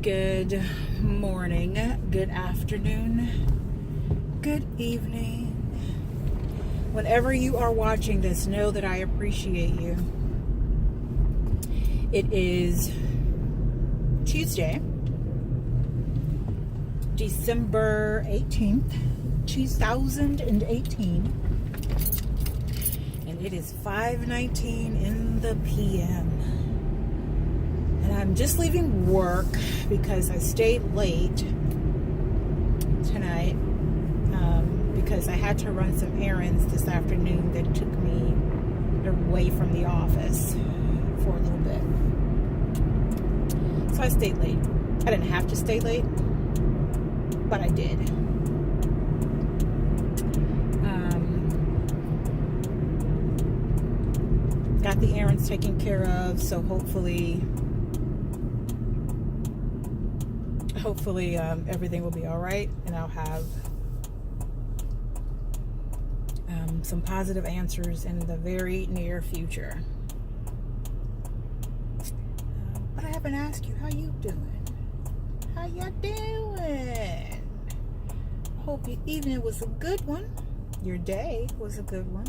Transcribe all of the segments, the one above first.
Good morning, good afternoon, good evening. Whenever you are watching this, know that I appreciate you. It is Tuesday, December 18th, 2018. And it is 5:19 in the p.m. And I'm just leaving work because I stayed late tonight because I had to run some errands this afternoon that took me away from the office for a little bit. So I stayed late. I didn't have to stay late, but I did. Got the errands taken care of, so hopefully everything will be all right, and I'll have some positive answers in the very near future. But I haven't asked you, how you doing? How you doing? Hope your evening was a good one. Your day was a good one.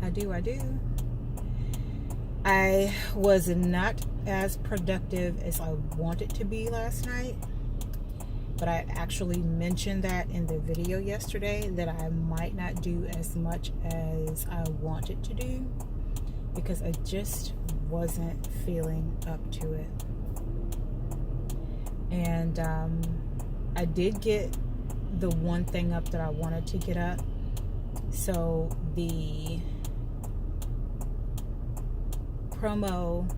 I do. I was not as productive as I wanted to be last night, but I actually mentioned that in the video yesterday that I might not do as much as I wanted to do because I just wasn't feeling up to it. And I did get the one thing up that I wanted to get up. So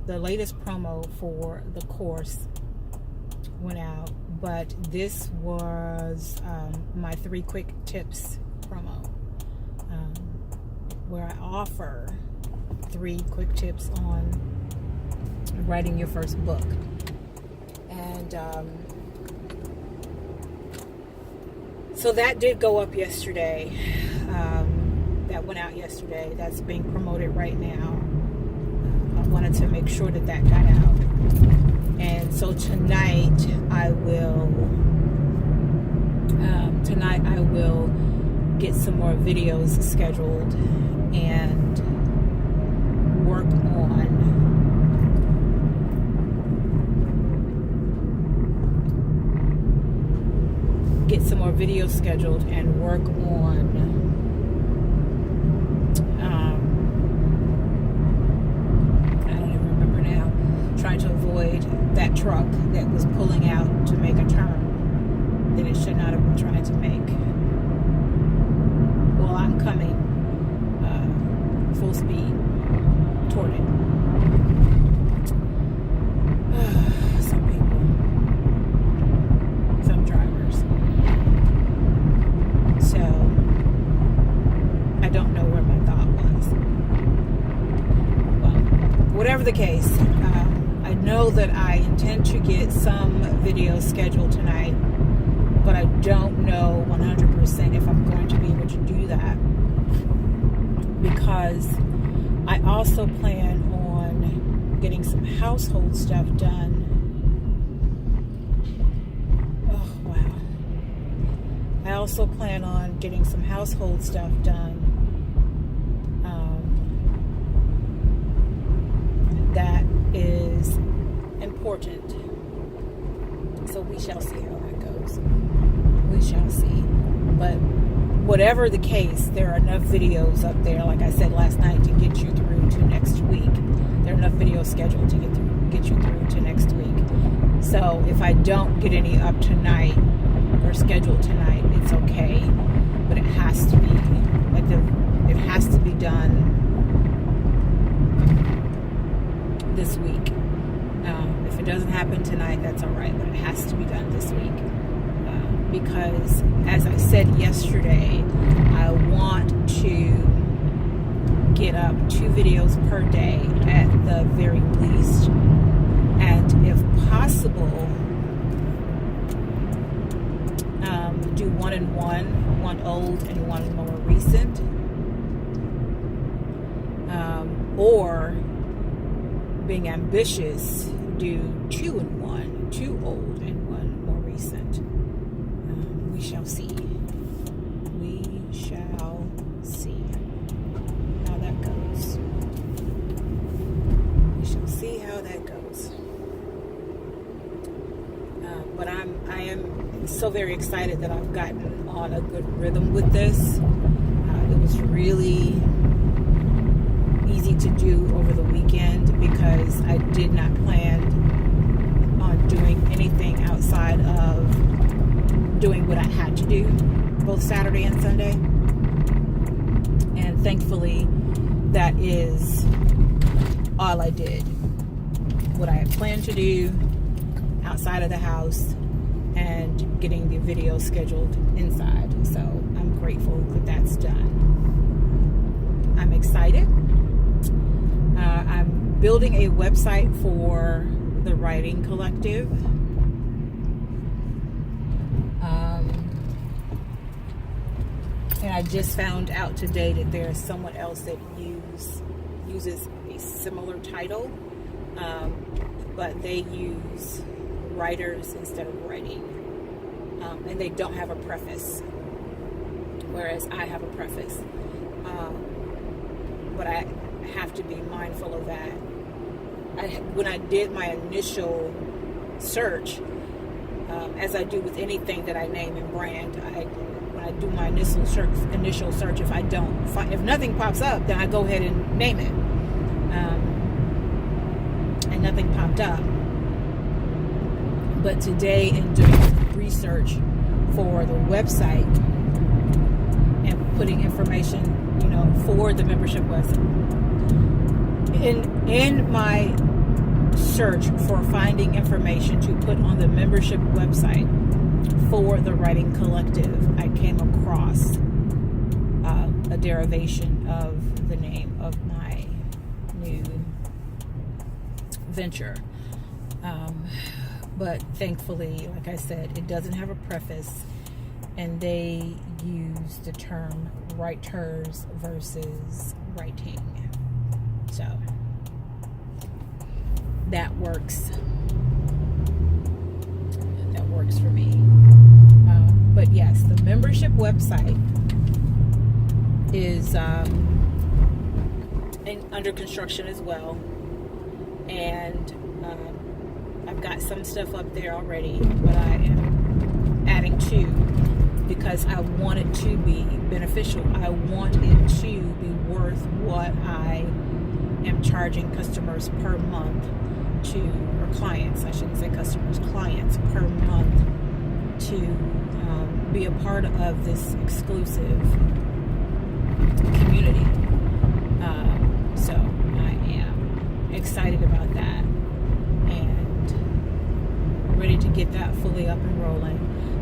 the latest promo for the course went out, but this was my 3 quick tips promo, where I offer 3 quick tips on writing your first book. And so that did go up yesterday. That went out yesterday. That's being promoted right now. I wanted to make sure that got out. And so tonight I will get some more videos scheduled and work on trying to avoid that truck that was pulling out to make a turn that it should not have been trying to make. Well, I'm coming full speed toward it. Some people, some drivers. So I don't know where my thought was. Well, whatever the case, I know that I intend to get some videos scheduled tonight, but I don't know 100% if I'm going to be able to do that, because I also plan on getting some household stuff done. Oh, wow. I also plan on getting some household stuff done that is important. So we shall see how that goes. We shall see. But whatever the case, there are enough videos up there, like I said last night, to get you through to next week. There are enough videos scheduled to get you through to next week. So if I don't get any up tonight or scheduled tonight, it's okay. But it has to be done this week. If it doesn't happen tonight, that's all right, but it has to be done this week, because as I said yesterday, I want to get up 2 videos per day at the very least, and if possible, do 1 and 1, one old and one more recent, or being ambitious, do 2 in 1, 2 old and 1 more recent. We shall see. We shall see how that goes. We shall see how that goes. But I am so very excited that I've gotten on a good rhythm with this. It was really easy to do over the weekend because I did not plan on doing anything outside of doing what I had to do both Saturday and Sunday. And thankfully, that is all I did. What I had planned to do outside of the house and getting the video scheduled inside. So I'm grateful that that's done. I'm excited. I'm building a website for the Writing Collective. And I just found out today that there's someone else that uses a similar title, but they use writers instead of writing, and they don't have a preface, whereas I have a preface. But I have to be mindful of that. When I did my initial search, as I do with anything that I name and brand, when I do my initial search, if nothing pops up, then I go ahead and name it. And nothing popped up. But today, in doing research for the website and putting information, for the membership website, in my search for finding information to put on the membership website for the Writing Collective, I came across a derivation of the name of my new venture. But thankfully, like I said, it doesn't have a preface, and they use the term writers versus writing. So that works. That works for me. But yes, the membership website is under construction as well, and I've got some stuff up there already, but I am adding to, because I want it to be beneficial. I want it to be worth what I am charging customers per month or clients, I shouldn't say customers, clients per month to be a part of this exclusive community. So I am excited about that and ready to get that fully up and rolling.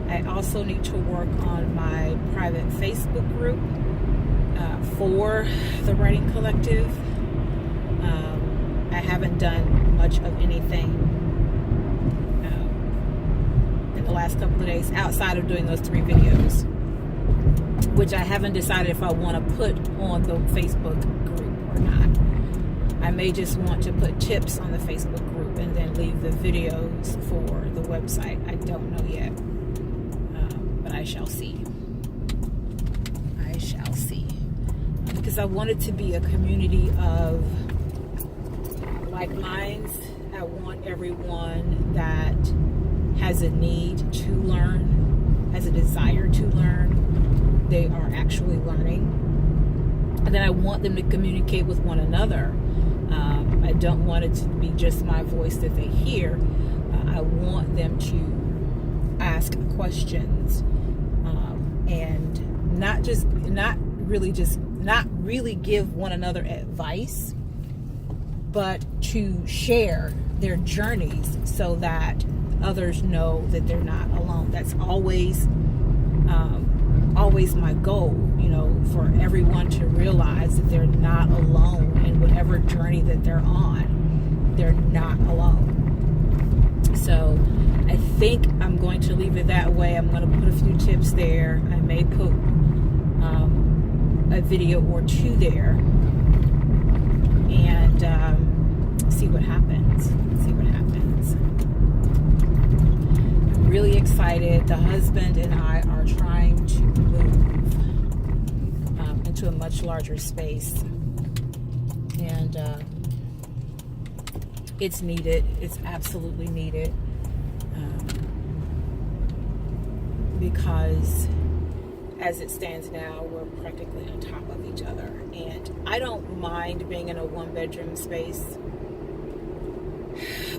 I also need to work on my private Facebook group for the Writing Collective. I haven't done much of anything in the last couple of days outside of doing those 3 videos, which I haven't decided if I want to put on the Facebook group or not. I may just want to put tips on the Facebook group and then leave the videos for the website. I don't know yet, but I shall see. I shall see. Because I want it to be a community of like minds. I want everyone that has a need to learn, has a desire to learn, they are actually learning. And then I want them to communicate with one another. I don't want it to be just my voice that they hear. I want them to ask questions and not really give one another advice, but to share their journeys so that others know that they're not alone. That's always my goal, for everyone to realize that they're not alone in whatever journey that they're on. They're not alone. So I think I'm going to leave it that way. I'm going to put a few tips there. I may put a video or 2 there and see what happens. See what happens. I'm really excited. The husband and I are trying to move into a much larger space, and it's needed. It's absolutely needed, because as it stands now, we're practically on top of each other. And I don't mind being in a one-bedroom space,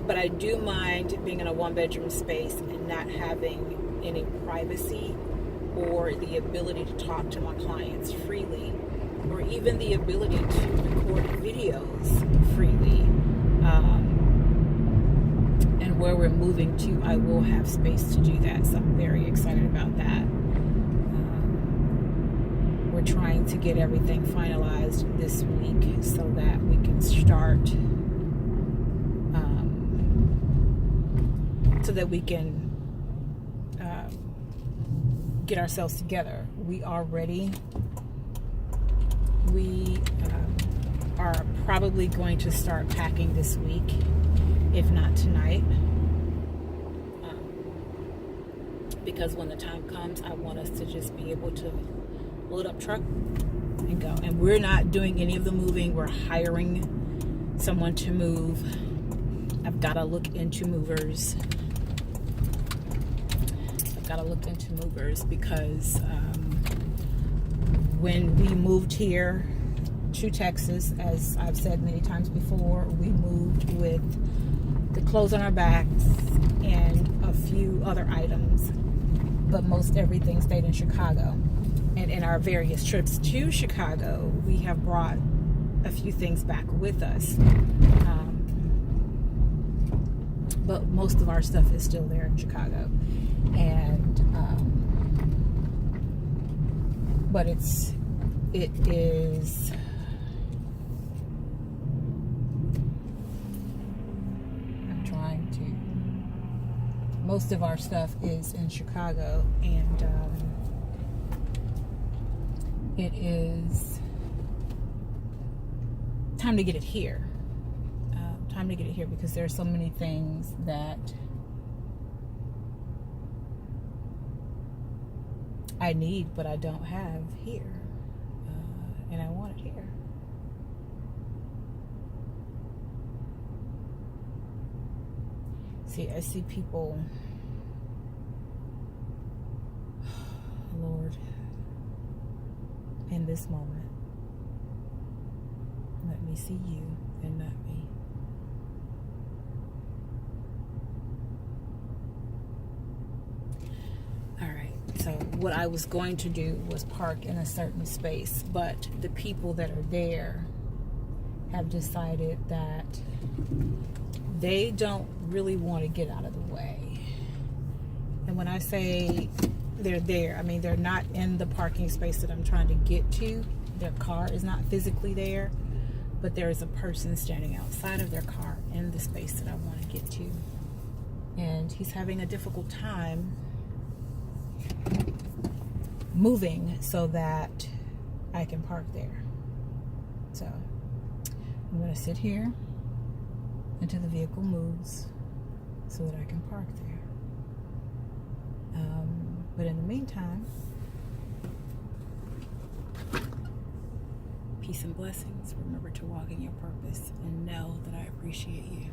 but I do mind being in a one-bedroom space and not having any privacy or the ability to talk to my clients freely, or even the ability to record videos freely. And where we're moving to, I will have space to do that, so I'm very excited about that. We're trying to get everything finalized this week so that we can start, so that we can get ourselves together. We are ready. We are probably going to start packing this week, if not tonight, because when the time comes, I want us to just be able to load up truck and go. And we're not doing any of the moving. We're hiring someone to move. I've got to look into movers. Because when we moved here to Texas, as I've said many times before, we moved with the clothes on our backs and a few other items, but most everything stayed in Chicago. And in our various trips to Chicago, we have brought a few things back with us. But most of our stuff is still there in Chicago. And, but it is, I'm trying to, most of our stuff is in Chicago, and, it is time to get it here. Because there are so many things that I need, but I don't have here. And I want it here. See, I see people, Lord, in this moment, let me see you and not me. All right, so what I was going to do was park in a certain space, but the people that are there have decided that they don't really want to get out of the way. And when I say they're there, I mean they're not in the parking space that I'm trying to get to. Their car is not physically there, but there is a person standing outside of their car in the space that I want to get to. And he's having a difficult time moving so that I can park there. So I'm going to sit here until the vehicle moves so that I can park there. But in the meantime, peace and blessings. Remember to walk in your purpose and know that I appreciate you.